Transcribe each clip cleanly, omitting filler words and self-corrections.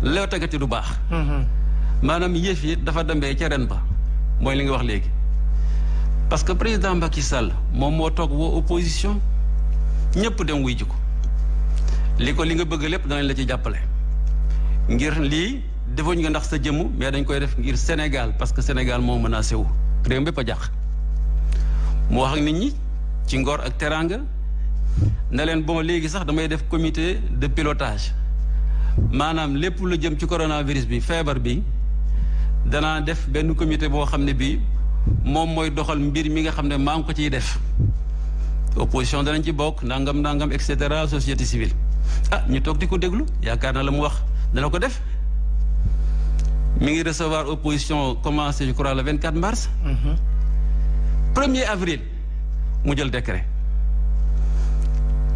leew tagati du baax. maanaam yëf yi dafa dembee ca ren ba mooy li nga wax léegi parce que président Macky Sall moom moo toog woo opposition ñëpp dem wuy ji ko li nga bëgg lépp danañ la ci jàppale ngir lii defuñ nga ndax sa jëmm mais dañ koy def ngir Sénégal parce que Sénégal moo menacé wu réew mépp a jàq mu wax ak nit ñi ci ngor ak teraanga ne leen bon léegi sax damay def comité de pilotage maanaam lépp lu jëm ci coronavirus bi feebar bi danaa def benn comité boo xam ne bii moom mooy doxal mbir mi nga xam ne maa ngi ko ciy def opposition danañ ci bokk nangam et cetera société civile ñu toog di ko déglu yaakaar na la mu wax dana ko def mi ngi recevoir opposition commencé je crois le 24 mars 1er avril mu jël décret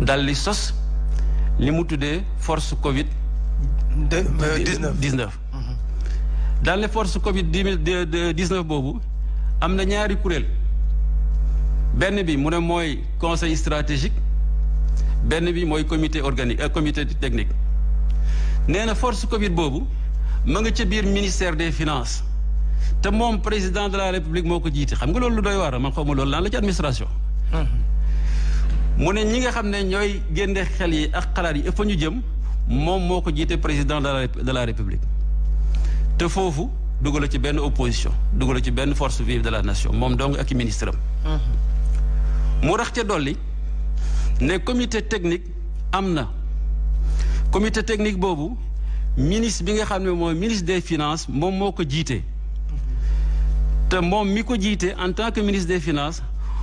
dal li sos li mu tuddee force Covid 19 daal ne force Covid 19 boobu am na ñaari kuréel benn bi mu ne mooy conseil stratégique benn bi mooy comité organique comité technique nee na force Covid boobu ma nga ca biir ministère des finances te moom président de la république moo ko jiite xam nga loolu lu doy waar man xaw ma loolu lan la ci administration. mu ne ñi nga xam ne ñooy génne xel yi ak xalaat yi fa ñu jëm moom moo ko jiite président de la république te foofu dugal ci benn opposition dugal ci benn force vive de la nation moom dong ak i ministre am. mu rax ca dolli ne comité technique am na comité technique boobu ministre bi nga xam ne mooy ministre des finances moom moo ko jiite te moom mi ko jiite en tant que ministre des finances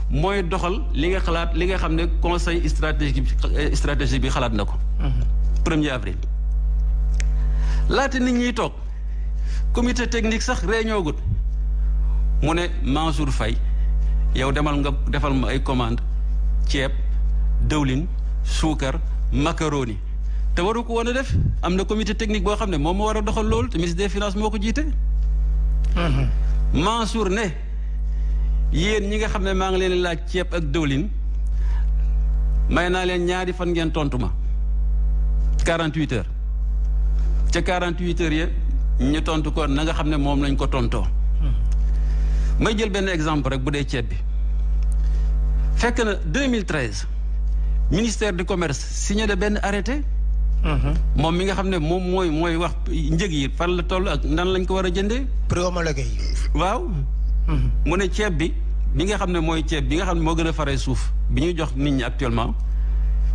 mooy doxal li nga xalaat li nga xam ne conseil stratégique bi xalaat na ko 1er avril laata nit ñiy toog comité technique sax réunion gut mu ne Mansour Faye yow demal nga defal ma ay commande ceeb dëwlin suukar macaroni te waru ko woon a def am na comité technique boo xam ne moom moo war a doxal loolu te ministre des finances moo ko jiite Mansour ne yéen ñi nga xam ne maa ngi leen laaj ceeb ak dëwlin may naa leen ñaari fan ngeen tontu ma 48 heures ca 48 heures ya ñu tontu ko na nga xam ne moom lañ ko tontoo may jël benn exemple rek bu dee ceeb bi fekk na 2013 ministère du commerce signé de benn arrêté moom mi nga xam ne moom mooy wax njëg yi fan la toll ak nan lañ ko war a jëndee prix homologué yi waaw mu ne ceeb bi nga xam ne mooy ceeb bi nga xam ne moo gën a faree suuf bi ñuy jox nit ñi actuellement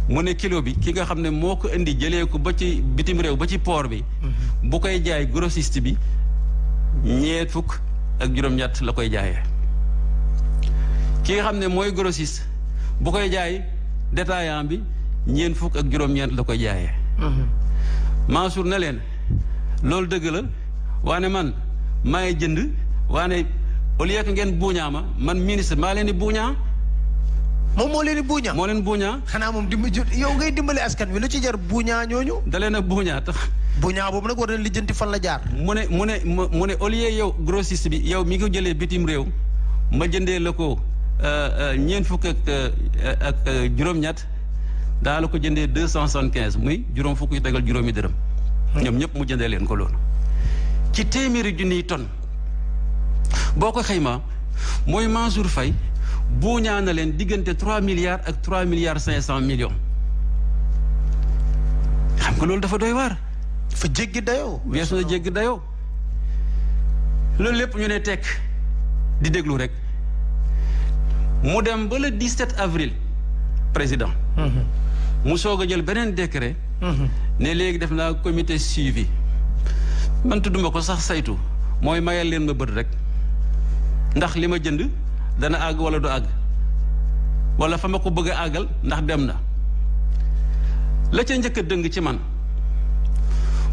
mu ne kilo bi ki nga xam ne moo ko indi jëlee ko ba ci bitim réew ba ci port bi bu koy jaay grossiste bi ñeent fukk ak juróom-ñett la koy jaayee ki nga xam ne mooy grossiste bu koy jaay détaillant bi ñeent fukk ak juróom-ñeent la koy jaayee Mansour ne leen loolu dëgg la waane man maay jënd waane au lieu que ngeen buuñaa ma man ministre maa leen di buuñaa moom moo leen di buuñaa moo leen buuñaa xanaa moom yow ngay dimbali askan wi lu ci jar buuñaa ñooñu da leen a buuñaa tax buuñaa boobu nag war na lijjanti fan la jaar mu ne au lieu yow grossiste bi yow mi ko jëlee bitim réew ma jëndee la ko ñeent fukk ak juróom-ñett daa la ko jëndee 275 muy juróom fukk yu tegal juróomi dërëm ñoom ñëpp mu jëndee leen ko loolu ci téeméeri junniy tonne boo ko xaymaa mooy Mansour Faye buuñaa na leen diggante 3 milliards ak 3 milliards 500 millions xam nga loolu dafa doy waar. dafa jéggi dayoo. weesu na jéggi dayoo loolu lépp ñu ne tekk di déglu rek mu dem ba le 17 avril président. mu soog a jël beneen décret. ne léegi def naa comité suivi man tudduma ko sax saytu mooy mayal leen ma bët rek ndax li ma jënd dana àgg wala du àgg wala fa ma ko bëgg a àggal ndax dem na la ca njëkk a dëng ci man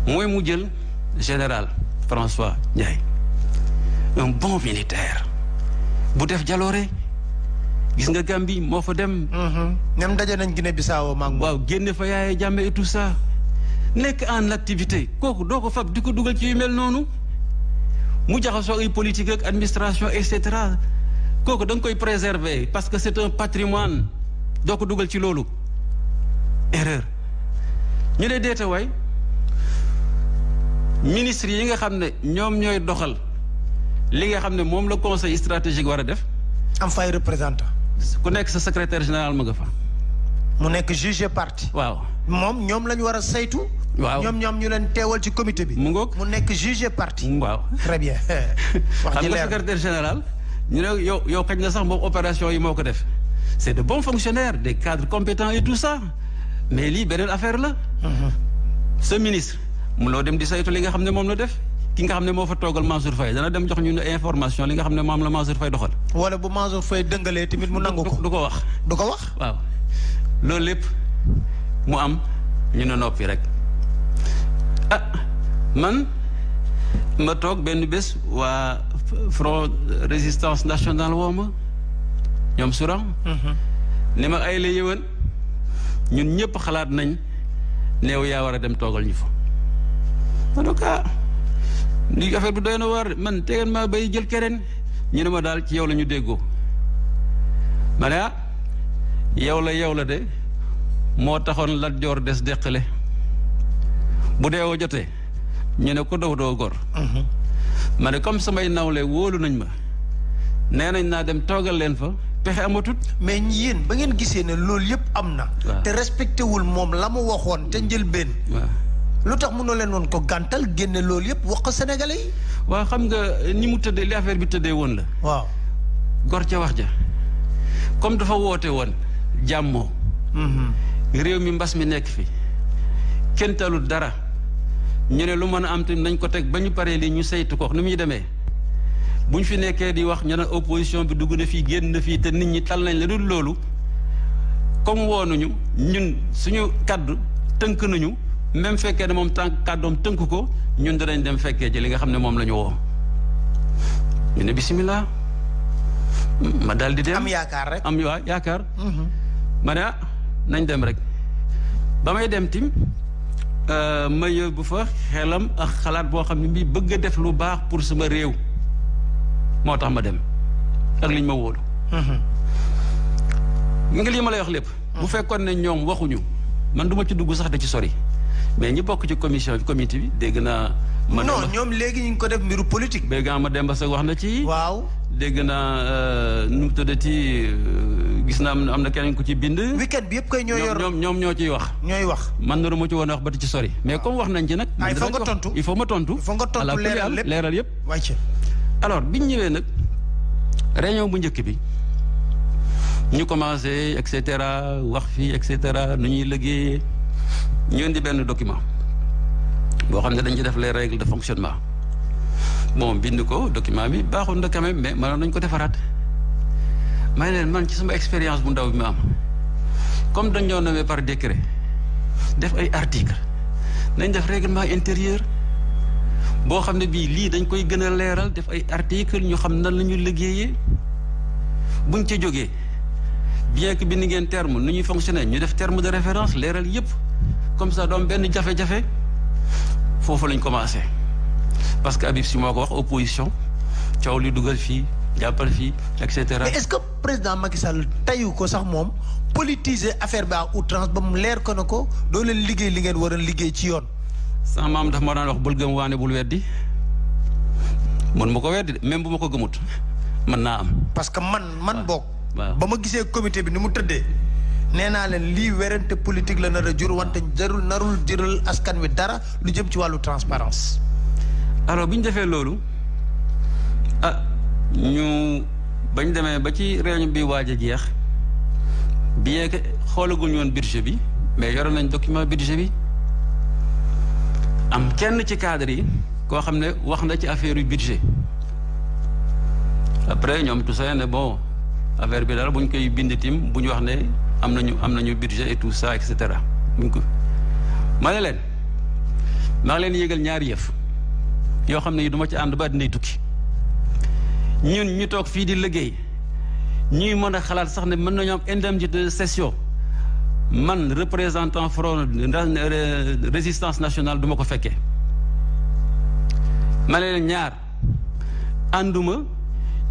mooy mu jël général François Ndiaye un bon militaire bu def jaloore gis nga Gambie moo fa dem. ñoom daje nañ Guinée Bissau maag moom. waaw génne fa Yaya Jammeh et tout ça nekk en activité kooku doo ko fab di ko dugal ci yu mel noonu mu jaxasoo ay politique ak administration et cetera kooku da nga koy préserver parce que c'est un patrimoine doo ko dugal ci loolu erreur ñu ne deeta waay ministre yi nga xam ne ñoom ñooy doxal li nga xam ne moom la conseil stratégique war a def. am fay représentant. ku nekk sa secrétaire général ma nga fa. mu nekk juge parti. waaw moom ñoom la ñu war a saytu. waaw ñoom ñu leen teewal ci comité bi. mu ngoog mu nekk juge parti. waaw très bien. wax xam ji nga leer secrétaire général ñu ne yow xëj na sax moom opération yi moo ko def c'est de bons fonctionnaires des cadres compétents et tout ça mais lii beneen affaire la. ce ministre mu loo dem di saytu li nga xam ne moom la def ki nga xam ne moo fa toogal Mansour Faye dana dem jox ñu information li nga xam ne moom la Mansour Faye doxal. wala bu Mansour Faye dëngalee tamit mu nangu ko. du ko wax. du ko wax. waaw loolu lépp mu am ñu ne noppi rek ah man ma toog benn bés waa front résistance nationale woo ma ñoom suran ni ma ay la yëwan ñun ñëpp xalaat nañ neew yaa war a dem toogal ñu fa en tout cas li affaire bi doy na waar man tegeen ma bay jël keneen ñu ne ma daal ci yow la ñu déggoo ma ne ah yow la de moo taxoon Lat Joor des deqale bu deewoo jotee ñu ne ko doo gor ma ne comme samay nawle wóolu nañ ma nee nañ naa dem toogal leen fa pexe amatut. mais yéen ba ngeen gisee ne loolu yëpp am na. te respecté wul moom la mu waxoon te njëlbeen. waaw lu tax mënoo leen woon ko gàntal génne loolu yëpp wax ko sénégalais yi. waaw xam nga ni mu tëddee li affaire bi tëddee woon la. waaw gor ca wax ja comme dafa woote woon jàmmoo. réew mi mbas mi nekk fi kenn talul dara ñu ne lu mën a am tamit nañ ko teg ba ñu paree lii ñu saytu ko nu muy demee bu ñu fi nekkee di wax ñu ne opposition bi dugg na fii génn na fii te nit ñi tal nañ la dul loolu comme woonuñu ñun suñu kaddu tënk nañu même fekkee ne moom tànk kàddoom tënk ko ñun danañ dem fekkee ci li nga xam ne moom la ñu woo ñu ne bisimilah ma daal di dem am yaakaar rek am waa yaakaar ma ne nañ dem rek ba may dem tim ma yóbbu fa xelam ak xalaat boo xam ne bii bëgg a def lu baax pour sama réew moo tax ma dem ak liñ ma wóolu nga lii ma lay wax lépp bu fekkoon ne ñoom waxuñu man du ma ci dugg sax da ci sori mais ñi bokk ci comité bi dégg naa non ñoom léegi ñu ngi ko def mbiru politique dégg naa ma Demba Seck wax na ci waaw dégg naa nu mu tuddati gis naa am na keneen ku ci bind. weekend bi yëpp koy ñoo yor ñoom ñoo ciy wax. ñooy wax man naru ma ci woon a wax ba ci sori. mais comme wax nañ ci nag. il faut nga tontu il faut ma tontu. il faut nga tontu leeral lépp leeral yëpp. wàcc alors biñ ñëwee nag réunion bu njëkk bi ñu commencé et cetera wax fii et cetera nu ñuy liggéeyee ñu indi benn document boo xam ne dañ ci def les règles de fonctionnement bon bind ko document bi baaxul na quand même mais mënoon nañ ko defaraat. may leen man ci sama expérience bu ndaw bi ma am comme dañ ñoo nommé par décret def ay article nañ def règlement intérieur boo xam ne bii lii dañ koy gën a leeral def ay article ñu xam nan la ñu liggéeyee buñ ca jógee bien que bind ngeen terme nu ñuy fonctionner ñu def terme de référence leeral yépp comme ça doom benn jafe-jafe foofu lañ commencé parce que Habib Sy moo ko wax opposition coow li dugal fii jàppal fii et cetera. mais est-ce que président Macky Sall tayu ko sax moom politiser affaire bi à outrance ba mu leer ko na ko doo leen liggéey li ngeen war a liggéey ci yoon. sama maam daf ma daan wax bul gëm waane bul weddi mën ma ko weddi même bu ma ko gëmut mën naa am. parce que man boog. waaw ba ma gisee comité bi ni mu tëddee. nee naa leen lii werante politique la nar a jur wante narul jëral askan wi dara lu jëm ci wàllu transparence alors bi ñu defee loolu ñu bañ demee ba ci réunion bi waaj a jeex bien que xoolaguñu woon budget bi mais yore nañ document budget bi am kenn ci cadre yi koo xam ne wax na ci affaire yu budget après ñoom tout ça ne bon affaire bi daal bu ñu koy bind tim bu ñu wax ne am nañu budget et tout ça et cetera buñ ko ma ne leen maa ngi leen yëgal ñaari yëf yoo xam ne yi du ma ci ànd ba dinay tukki ñun ñu toog fii di liggéey ñuy mën a xalaat sax ne mën nañu am indemnité de session man représentant front résistance nationale du ma ko fekkee ma ne leen ñaar ànduma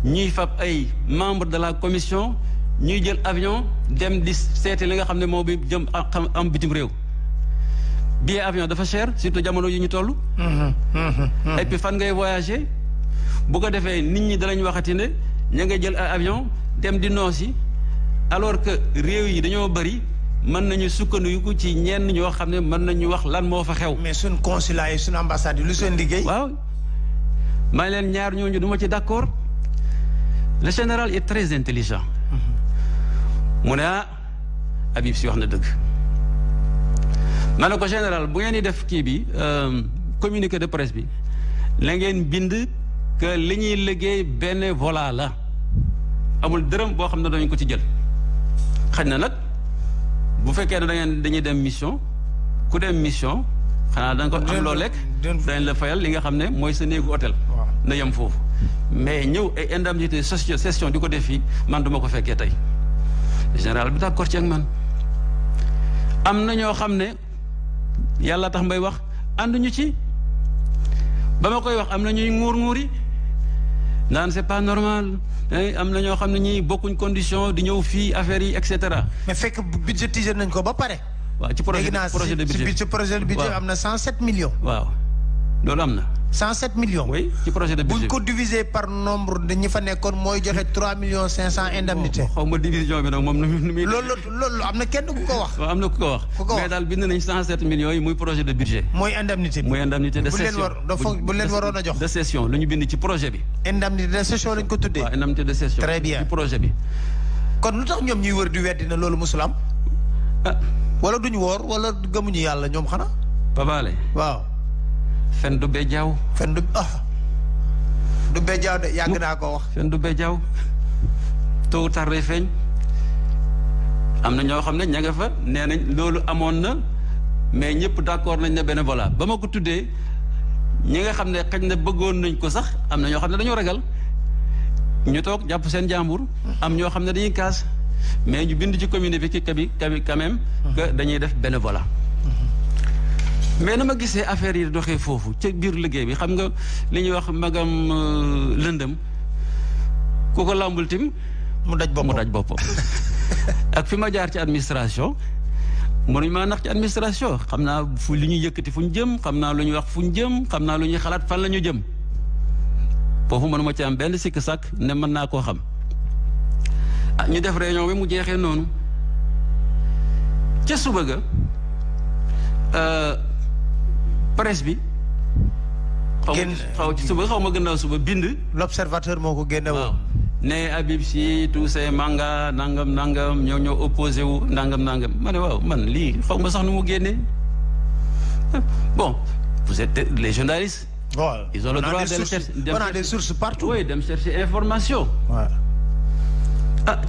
ñuy fab ay membre de la commission ñuy jël avion dem di seeti li nga xam ne moo bi jëm am bitim réew billet avion dafa cher surtout jamono yi ñu toll. et puis fan ngay voyager bu ko defee nit ñi danañ waxati ne ña ngay jël avion dem di noosi alors que réew yi dañoo bari mën nañu sukkandiku ci ñenn ñoo xam ne mën nañu wax lan moo fa xew. mais suñ consulat yi suñ ambassade yi lu seen liggéey. waaw maa ngi leen ñaar ñooñu du ma ci d'accord le général est très intelligent. mu ne Habib Sy wax na dëgg. ma ne ko général bu ngeen di def kii bi communiqué de presse bi la ngeen bind que li ñuy liggéey bénévolat la amul dërëm boo xam ne dañu ko ci jël. xaj na nag bu fekkee ne dañuy dem mission ku dem mission xanaa da nga ko am loo lekk dañ la fayal li nga xam ne mooy sa néegu hôtel. na yem foofu mais ñëw ay indemnité session di ko def fii man duma ko fekkee tey général bi d'accord ci ak man am na ñoo xam ne yàlla tax mbay wax ànduñu ci ba ma koy wax am na ñuy nguur-nguuri naan c'est pas normal am na ñoo xam ne ñi bokkuñ condition di ñëw fii affaires yi et cetera. mais fekk budgétisé nañ ko ba pare. waaw ci projet de budget ci projet de budget am na 107 millions. waaw loolu am na. 107 millions. oui ci projet de budget buñ ko diviser par nombre de ñi fa nekkoon mooy joxe 3 millions 500 indemnité. xaw ma division bi nag moom nu muy. loolu am na kenn ku ko wax. waaw am na ku ko wax. mais daal bind nañ 107 millions yi muy projet de budget. mooy indemnité bi muy indemnité de session bu leen waroon a jox. de session lu ñu bind ci projet bi. indemnité de session lañ ko tuddee. waaw indemnité de session. très bien ci projet bi. kon lu tax ñoom ñuy wër di weddi na loolu musul am. wala duñu woor wala gëmuñu yàlla ñoom xanaa. Pabaale. waaw. fen du bejjaaw. fen du du bejjaaw de yàgg naa ko wax. fen du bejjaaw tôt ou tard day feeñ am na ñoo xam ne ña nga fa nee nañ loolu amoon na mais ñëpp d'accord nañ ne bénévolat ba ma ko tuddee ñi nga xam ne xëy na bëggoon nañ ko sax am na ñoo xam ne dañoo ragal ñu toog jàpp seen jàmbur. am ñoo xam ne dañuy kaas mais ñu bind ci communiqué bi quand même que dañuy def bénévolat. mais na ma gisee affaire yi doxee foofu ca biir liggéey bi xam nga li ñuy wax magam lëndëm ku ko làmbul tim mu daj boppam ak fi ma jaar ci administration mënuñ maa nax ci administration xam naa fu li ñuy yëkkati fu ñu jëm xam naa lu ñuy wax fu ñu jëm xam naa lu ñuy xalaat fan la ñu jëm foofu mënuma ci am benn sikk sàkk ne mën naa koo xam ñu def réunion bi mu jeexee noonu ca suba ga presse bi. xaw ci suba xaw ma gënnaaw suba bind. l'observateur moo ko génne woon. ne Habib Sy tous ces manga nangam ñoo opposé wu nangam ma ne waaw man lii xaw ma sax nu mu génnee bon vous êtes les journalistes. waaw ils ont le droit de on a des sources partout. oui dem chercher information. waaw.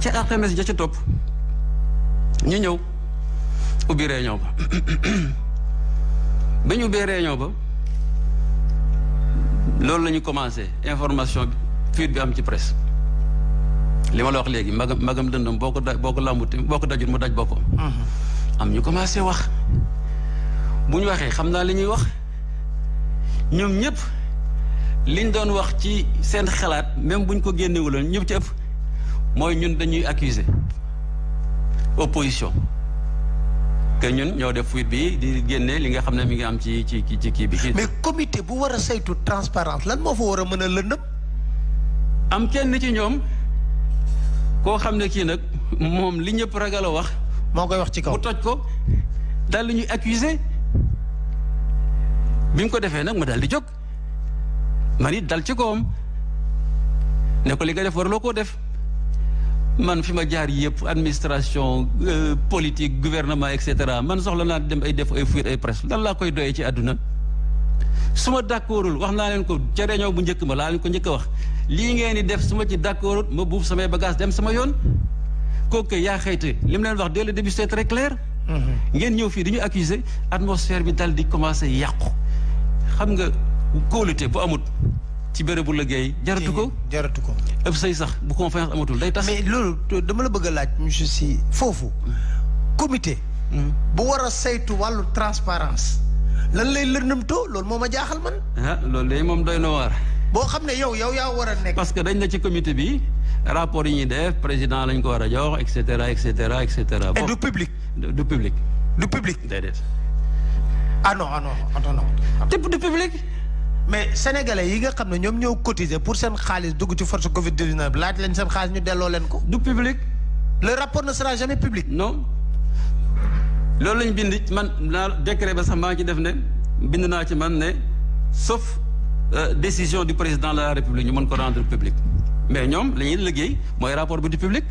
ca alxames ja ca topp ñu ñëw ubbi réunion ba. ba ñu ubbee réunion ba loolu la ñu commencé information bi fuite bi am ci presse li ma la wax léegi magam dëndam boo ko làmbuti boo ko dajul mu daj boppam. am ñu commencé wax bu ñu waxee xam naa li ñuy wax ñoom ñëpp liñ doon wax ci seen xalaat même buñ ko génnewuloon ñëpp ci ëpp mooy ñun dañuy accuser opposition. que ñun ñoo def fuite bi di génne li nga xam ne mi ngi am ci kii bi. mais comité bu war a saytu transparence lan moo fa war a mën a lëndëm. am kenn ci ñoom koo xam ne kii nag moom li ñëpp ragal a wax. moo koy wax ci kaw mu toj ko daal di ñuy accuser bi mu ko defee nag ma daal di jóg man it dal ci kawam ne ko li nga def warloo koo def. man fi ma jaar yëpp administration politique gouvernement et cetera man soxla naa dem ay def ay fuite ay presse lan laa koy doyee ci àdduna su ma d'accordul wax naa leen ko ca réunion bu njëkk ma laa leen ko njëkk a wax lii ngeen di def su ma ci d'accordul ma buuf samay bagage dem sama yoon kooku yaa xëyte li mu leen wax dès le début c'est très clair. ngeen ñëw fii dañu accuser atmosphère bi dal di commencer yàqu xam nga kóolute bu amut ci bérébu liggéey jaratu ko. ëpp say sax bu confiance amatul day tax. mais loolu dama la bëgg a laaj monsieur Sy foofu comité. bu war a saytu wàllu transparence lan lay lëndëmtoo loolu moo ma jaaxal man. loolu de moom doy na waar. boo xam ne yow yaa war a nekk. parce que dañ na ci comité bi rapport yi ñuy def président lañ ko war a jox et cetera et cetera et cetera. et du public. du public. du public déedéet. ah non non. député public. mais sénégalais yi nga xam ne ñoom ñoo cotiser pour seen xaalis dugg ci force Covid 19 laaj leen seen xaalis ñu delloo leen ko. du public. le rapport ne sera jamais public. non loolu lañ bind man naa décret ba sax maa ngi ci def ne bind naa ci man ne sauf décision du président de la république ñu mën ko rendre public mais ñoom la ñuy liggéey mooy rapport bi du public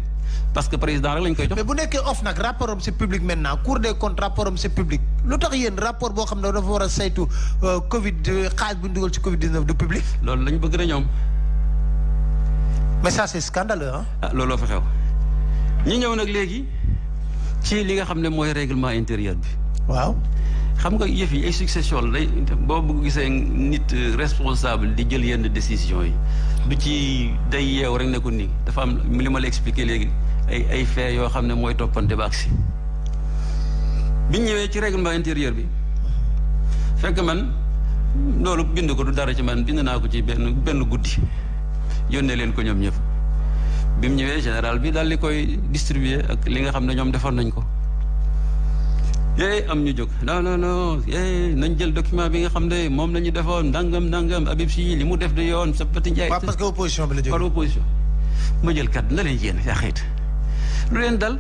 parce que président rek lañ koy jox. mais bu nekkee OFNAC rapport am c'est public maintenant Cour des comptes rapport am c'est public lu tax yéen rapport boo xam ne dafa war a saytu Covid xaalis bu ñu dugal ci Covid 19 du public. loolu lañ bëgg na ñoom. mais ça c'est scandaleux ah looloo fa xew. ñi ñëw nag léegi ci li nga xam ne mooy règlement intérieur bi. waaw. xam nga yëf yi ay succession la day boo bëgg gisee nit responsable di jël yenn décision yi du ci day yeew rek ne ko nii dafa am li ma la expliqué léegi ay fait yoo xam ne mooy toppante ba agsi biñ ñëwee ci règlement intérieur bi fekk man loolu bind ko du dara ci man bind naa ko ci benn guddi yónnee leen ko ñoom ñëpp bi mu ñëwee général bi daal di koy distribuer ak li nga xam ne ñoom defoon nañ ko am ñu jóg non nañ jël document bi nga xam ne moom la ñu defoon ndangam Habib Sy li mu def de yoon sa Pati Ndiaye. parce que opposition bi la jógee. par opposition ma jël kat na leen yéen yaa xëyit lu leen dal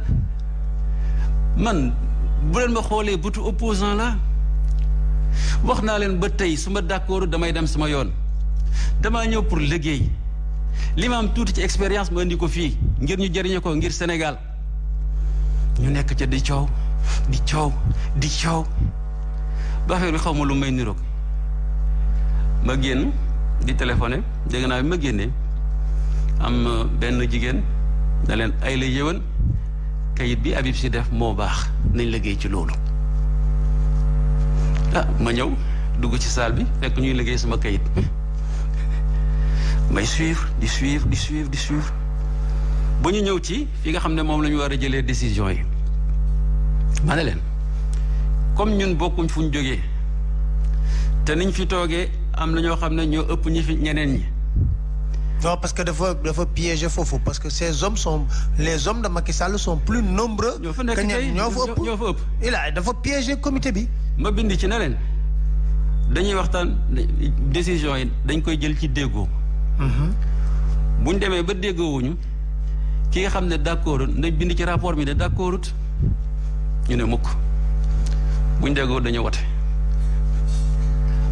man bu leen ma xoolee bëtu opposant la wax naa leen ba tey su ma d'accord damay dem sama yoon damaa ñëw pour liggéey li ma am tuuti ci expérience ma indi ko fii ngir ñu jëriñe ko ngir Sénégal ñu nekk ca di coow. di coow ba affaire bi xaw ma lu may niroog ma génn di téléphoné dégg naa bi ma génnee am benn jigéen da leen ay la yëwan kayit bi Habib Sy def moo baax nañ liggéey ci loolu ma ñëw dugg ci salle bi fekk ñuy liggéey sama kayit may suivre di suivre ba ñu ñëw ci fi nga xam ne moom la ñu war a jëlee décision yi ma ne leen comme ñun bokkuñ fu ñu jógee te niñ fi toogee am na ñoo xam ne ñoo ëpp ñi fi ñeneen ñi. non parce que dafa piéger foofu parce que les hommes de Macky Sall sont plus nombreux. ñoo fa nekk tey ñoo fa ëpp. dafa piéger comité bi. ma bind ci ne leen dañuy waxtaan décision yi dañ koy jël ci déggoo. buñ demee ba déggoowuñu ki nga xam ne d'accord nañ bind ci rapport bi ne d'accordut ñu ne mukk buñ déggoo dañu wote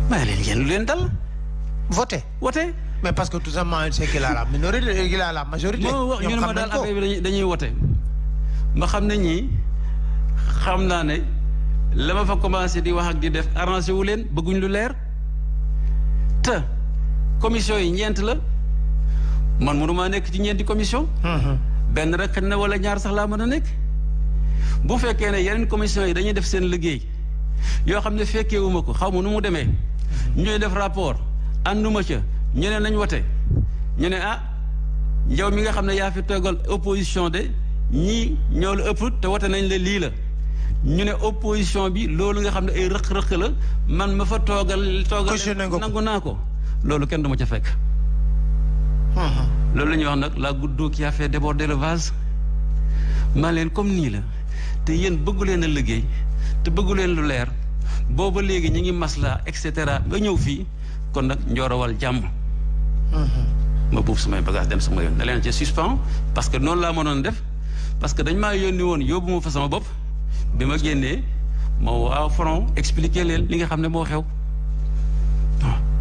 may leen yéen lu leen dal voté mais parce que tout simplement c'est qu'il a la minorité qu'il a la majorité ñu ne ma daal affaire bi dañuy wote ma xam ne ñii xam naa ne la ma fa commencé di wax ak di def arrangé wu leen bëgguñ lu leer te commission yi ñeent la man mënumaa nekk ci ñeenti commission benn rek xëy na wala ñaar sax laa mën a nekk bu fekkee ne yeneen commission yi dañuy def seen liggéey yoo xam ne fekkeewuma ko xaw ma nu mu demee ñooy def rapport ànduma ca ñu ne nañ wote ñu ne yow mi nga xam ne yaa fi toogal opposition de ñii ñoo la ëpp te wote nañ la lii la ñu ne opposition bi loolu nga xam ne ay rëq-rëq la man ma fa toogal nangu naa ko loolu kenn du ma ca fekk loolu la ñuy wax nag la goutte d'eau qui a fait déborder le vase maa leen comme nii la te yéen bëggu leen a liggéey te bëggu leen lu leer booba léegi ñu ngi masla et cetera nga ñëw fii kon nag njoorawal jàmm ma buuf samay bagage dem sama yoon ne leen ci suspens parce que noonu laa mënoon def parce que dañ maa yónni woon yóbbu ma fa sama bopp bi ma génnee ma waa front expliquer leen li nga xam ne moo xew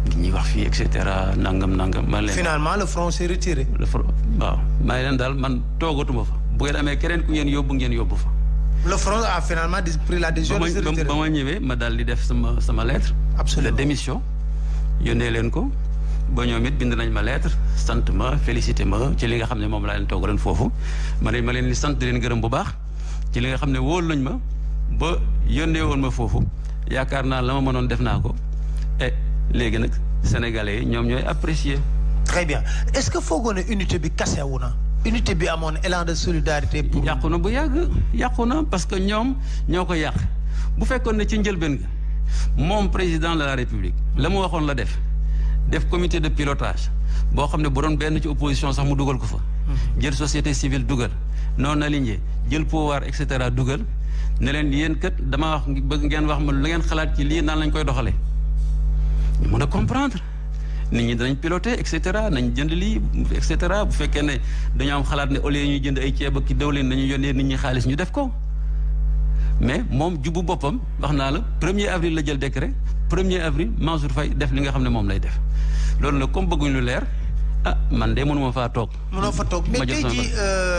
li ñuy wax fii et cetera nangam ma leen finalement le front s'est retiré le front waaw maa leen daal man toogatuma fa bu ngeen amee keneen ku ngeen yóbbu fa le front a finalement pris la décision de se retirer ba ma ñëwee ma daal di def sama lettre de démission yónnee leen ko ba ñoom it bind nañ ma lettre sant ma félicité ma ci li nga xam ne moom laa leen toog ren foofu ma leen di sant di leen gërëm bu baax ci li nga xam ne wóolu nañ ma ba yónnee woon ma foofu yaakaar naa la ma mënoon def naa ko et léegi nag sénégalais yi ñoom ñooy apprécier. très bien est-ce que foogoo ne unité bi kasewu na unité bi amoon élan de solidarité pour. yàqu na bu yàqu na parce que ñoom ñoo ko yàq bu fekkoon ne ci njëlbeen ga moom président de la république la mu waxoon la def comité de pilotage boo xam ne bu doon benn ci opposition sax mu dugal ko fa. jël société civile dugal non aligné jël pouvoir et cetera dugal ne leen yéen kat dama wax bëgg ngeen wax ma la ngeen xalaat ci lii naan lañ koy doxalee ñu mën a comprendre nit ñi danañ piloter et cetera nañ jënd lii et cetera bu fekkee ne dañoo am xalaat ne au lieu ñuy jënd ay ceeb ak diwlin nañu yónnee nit ñi xaalis ñu def ko mais moom jubu boppam wax naa la 1er avril la jël décret 1er avril Mansour Faye def li nga xam ne moom lay def loolu nag comme bëgguñ lu leer man de mënuma faa toog. mënoo fa toog mais tey jii